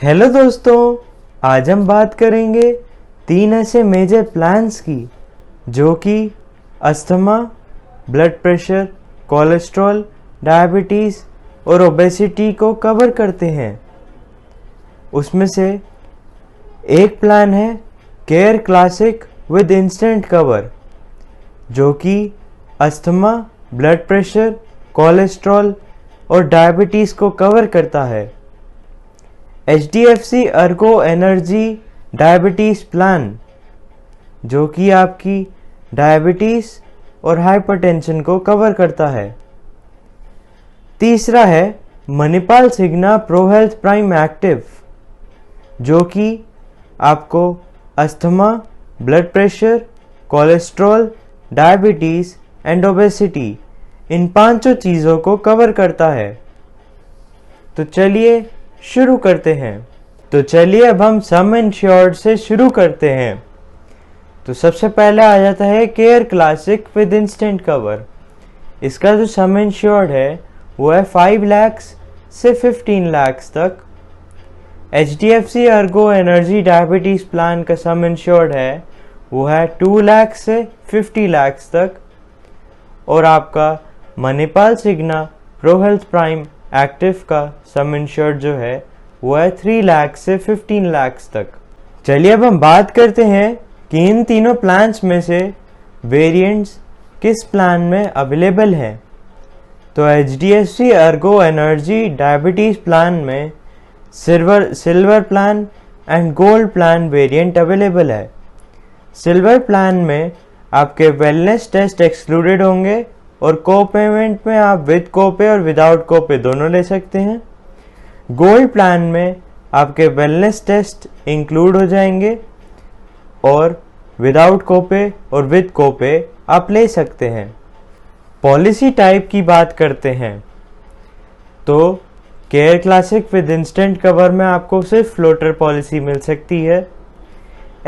Hello दोस्तों, आज हम बात करेंगे 3 ऐसे मेजर प्लान्स की जो कि asthma, blood pressure, cholesterol, diabetes और ओबेसिटी को कवर करते हैं। उसमें से एक प्लान है care classic with instant cover, जो कि अस्थमा, ब्लड प्रेशर, कोलेस्ट्रॉल और डायबिटीज़ को कवर करता है। HDFC Ergo energy diabetes plan, जो कि आपकी डायबिटीज़ और हाइपरटेंशन को कवर करता है। तीसरा है Manipal Cigna pro health prime active, जो कि आपको asthma, blood pressure, cholesterol, diabetes and obesity इन पांचों चीज़ों को कवर करता है। तो चलिए शुरू करते हैं। तो चलिए अब हम सम इंश्योर्ड से शुरू करते हैं। तो सबसे पहले आ जाता है care classic with instant cover. इसका जो सम इंश्योर्ड है वो है 5 लाख से 15 लाख तक। HDFC Ergo energy diabetes plan का सम इंश्योर्ड है वो है 2 लाख से 50 लाख तक। और आपका Manipal Cigna pro health prime active का सम इंश्योर्ड जो है वो है 3 लाख से 15 लाख तक। चलिए अब हम बात करते हैं कि इन तीनों प्लान्स में से वेरिएंट्स किस प्लान में अवेलेबल हैं। तो HDFC Ergo energy diabetes plan में silver plan and gold plan variant available है। सिल्वर प्लान में आपके वेलनेस टेस्ट एक्सक्लूडेड होंगे और को पेमेंट में आप विद कोपे और विदाउट कोपे दोनों ले सकते हैं। गोल्ड प्लान में आपके वेलनेस टेस्ट इंक्लूड हो जाएंगे और विदाउट कोपे और विद कोपे आप ले सकते हैं। पॉलिसी टाइप की बात करते हैं तो care classic with instant cover में आपको सिर्फ फ्लोटर पॉलिसी मिल सकती है।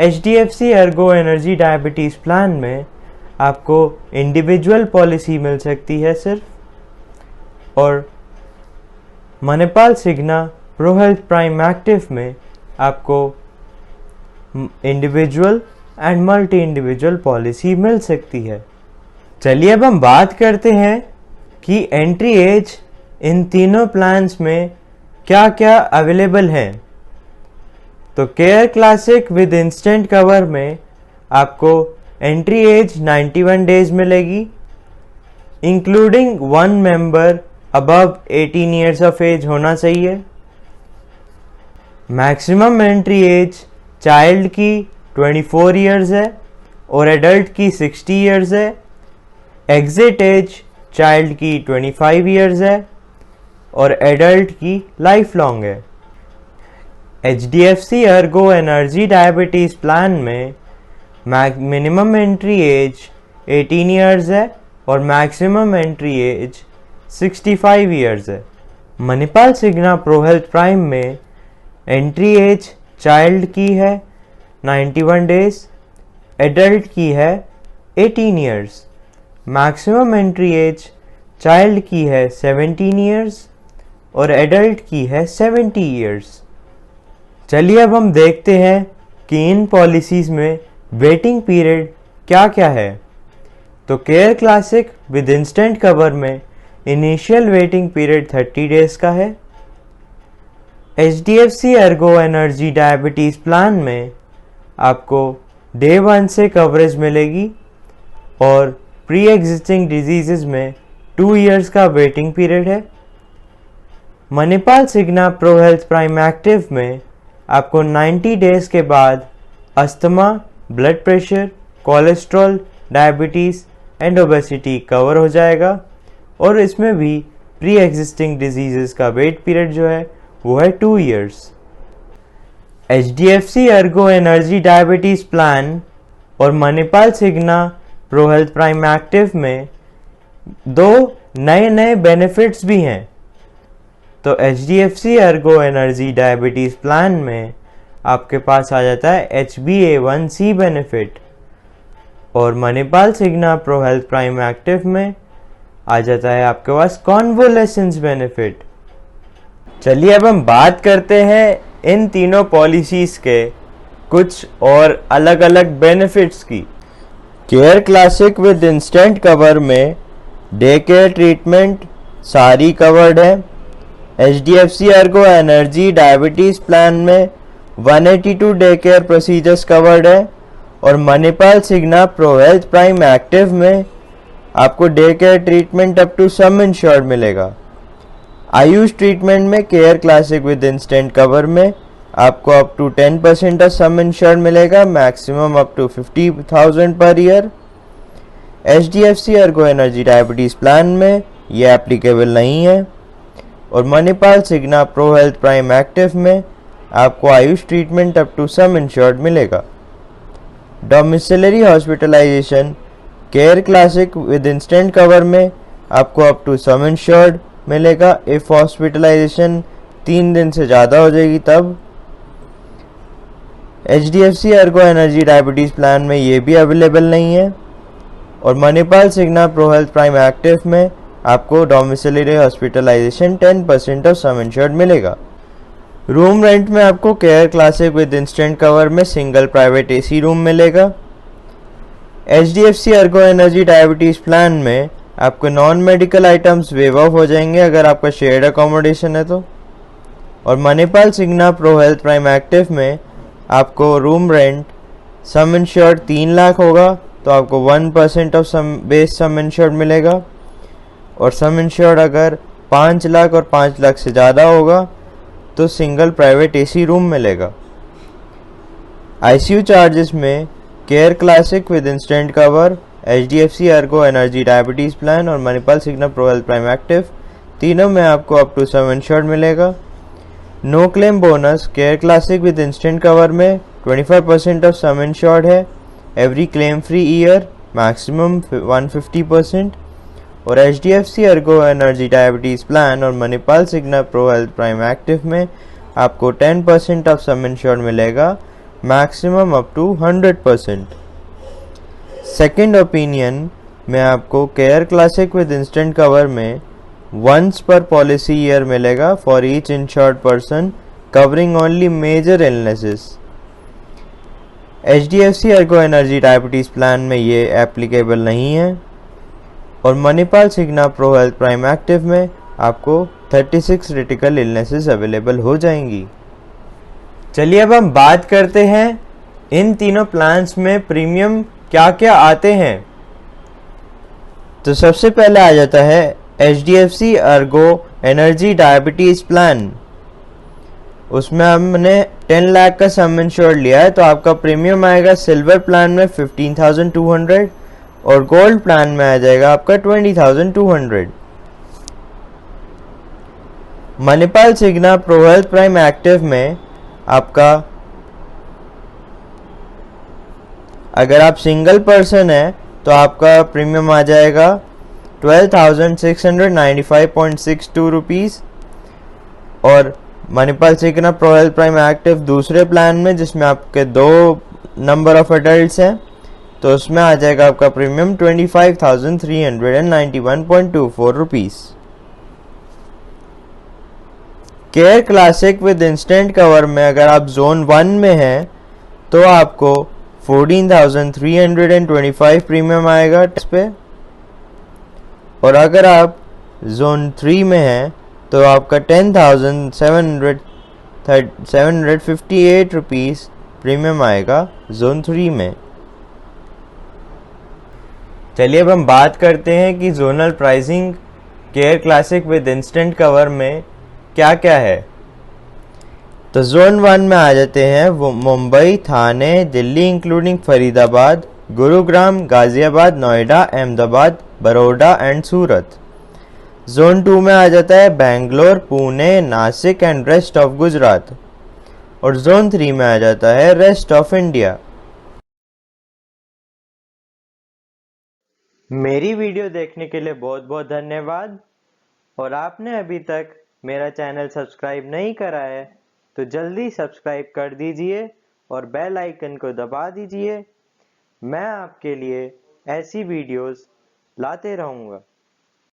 HDFC Ergo energy diabetes plan में आपको इंडिविजुअल पॉलिसी मिल सकती है सिर्फ। और Manipal Cigna pro health prime active में आपको individual and multi individual policy मिल सकती है। चलिए अब हम बात करते हैं कि एंट्री एज इन तीनों प्लान्स में क्या क्या अवेलेबल हैं। तो care classic with instant cover में आपको एंट्री एज 91 डेज मिलेगी, including 1 member above 18 years of age होना चाहिए। मैक्सिमम एंट्री एज चाइल्ड की 24 ईयर्स है और एडल्ट की 60 ईयर्स है। एग्जिट एज चाइल्ड की 25 ईयर्स है और एडल्ट की लाइफ लॉन्ग है। HDFC Ergo energy diabetes plan में मिनिमम एंट्री एज 18 ईयर्स है और मैक्सिमम एंट्री एज 65 ईयर्स है। Manipal Cigna pro health Prime में एंट्री एज चाइल्ड की है 91 डेज, एडल्ट की है 18 years. Maximum entry age child की है 17 ईयर्स और एडल्ट की है 70 ईयर्स। चलिए अब हम देखते हैं कि इन पॉलिसीज़ में वेटिंग पीरियड क्या क्या है। तो care classic with instant cover में इनिशियल वेटिंग पीरियड 30 डेज का है। HDFC Ergo energy diabetes plan में आपको डे 1 से कवरेज मिलेगी और प्री एग्जिस्टिंग डिजीज़ में 2 ईयर्स का वेटिंग पीरियड है। Manipal Cigna pro health prime active में आपको 90 डेज के बाद asthma, blood pressure, cholesterol, diabetes and obesity cover हो जाएगा और इसमें भी प्री एग्जिस्टिंग डिजीज़ का वेट पीरियड जो है वो है 2 years. HDFC Ergo energy diabetes plan और Manipal Cigna pro health prime active में 2 नए बेनिफिट्स भी हैं। तो HDFC Ergo energy diabetes plan में आपके पास आ जाता है HbA1c बेनिफिट और Manipal Cigna pro health prime active में आ जाता है आपके पास कॉन्वोलेसेंस बेनिफिट। चलिए अब हम बात करते हैं इन तीनों पॉलिसीज़ के कुछ और अलग अलग बेनिफिट्स की। Care classic with instant cover में डे केयर ट्रीटमेंट सारी कवर्ड है। HDFC Ergo energy diabetes plan में 182 डे केयर प्रोसीजर्स कवर्ड है और Manipal Cigna pro health prime active में आपको day care treatment up to sum insured मिलेगा। आयुष ट्रीटमेंट में care classic with instant cover में आपको up to 10% of sum insured मिलेगा, maximum up to 50,000 per year. HDFC Ergo energy diabetes plan में ये applicable नहीं है और Manipal Cigna pro health prime active में आपको AYUSH treatment up to sum insured मिलेगा। Domiciliary hospitalization care classic with instant cover में आपको अप टू सम इंश्योर्ड मिलेगा इफ हॉस्पिटलाइजेशन 3 दिन से ज़्यादा हो जाएगी तब। HDFC Ergo energy diabetes plan में ये भी अवेलेबल नहीं है और Manipal Cigna pro health prime active में आपको domiciliary hospitalization 10% of sum insured मिलेगा। रूम रेंट में आपको care classic with instant cover में सिंगल प्राइवेट AC रूम मिलेगा। HDFC Ergo energy diabetes plan में आपको non medical items waive off हो जाएंगे अगर आपका शेयर्ड अकोमोडेशन है तो। और Manipal Cigna pro health prime active में आपको room rent sum insured 3 lakh होगा तो आपको 1% of sum base sum insured मिलेगा और सम इंश्योर्ड अगर 5 लाख और 5 लाख से ज़्यादा होगा तो सिंगल प्राइवेट AC रूम मिलेगा। ICU चार्जेस में care classic with instant cover, HDFC Ergo energy diabetes plan और Manipal Cigna pro health prime active तीनों में आपको अप टू सम इंश्योर्ड मिलेगा। No claim bonus care classic with instant cover में 25% of sum insured है every claim free year, maximum 150%। और HDFC Ergo energy diabetes plan और Manipal Cigna pro health prime active में आपको 10% ऑफ सम इंश्योर्ड मिलेगा, maximum up to 100%। Second opinion में आपको care classic with instant cover में once per policy year मिलेगा for each insured person covering only major illnesses. HDFC Ergo energy diabetes plan में ये applicable नहीं है और Manipal Cigna pro health prime active में आपको 36 क्रिटिकल इलनेसेस अवेलेबल हो जाएंगी। चलिए अब हम बात करते हैं इन तीनों प्लान्स में प्रीमियम क्या क्या आते हैं। तो सबसे पहले आ जाता है HDFC Ergo energy diabetes plan. उसमें हमने 10 लाख का सम इंश्योर्ड लिया है तो आपका प्रीमियम आएगा सिल्वर प्लान में 15,200 और गोल्ड प्लान में आ जाएगा आपका 20,200। Manipal Cigna pro health prime active में आपका अगर आप सिंगल पर्सन है तो आपका प्रीमियम आ जाएगा 12,695.62 रुपीज़। और Manipal Cigna pro health prime active दूसरे प्लान में जिसमें आपके 2 नंबर ऑफ एडल्ट्स हैं तो उसमें आ जाएगा आपका premium 25,391.24 rupees. Care classic with instant cover में अगर आप जोन 1 में हैं तो आपको 14,325 प्रीमियम आएगा इस पे और अगर आप जोन 3 में हैं तो आपका 10,758 रुपीज़ प्रीमियम आएगा जोन 3 में। चलिए अब हम बात करते हैं कि zonal pricing care classic with instant cover में क्या क्या है। तो जोन 1 में आ जाते हैं वो Mumbai, Thane, Delhi including Faridabad, Gurugram, Ghaziabad, Noida, Ahmedabad, Baroda and Surat. Zone 2 में आ जाता है Bangalore, Pune, Nashik and rest of Gujarat और जोन 3 में आ जाता है रेस्ट ऑफ इंडिया। मेरी वीडियो देखने के लिए बहुत बहुत धन्यवाद और आपने अभी तक मेरा चैनल सब्सक्राइब नहीं करा है तो जल्दी सब्सक्राइब कर दीजिए और बेल आइकन को दबा दीजिए। मैं आपके लिए ऐसी वीडियोस लाते रहूँगा।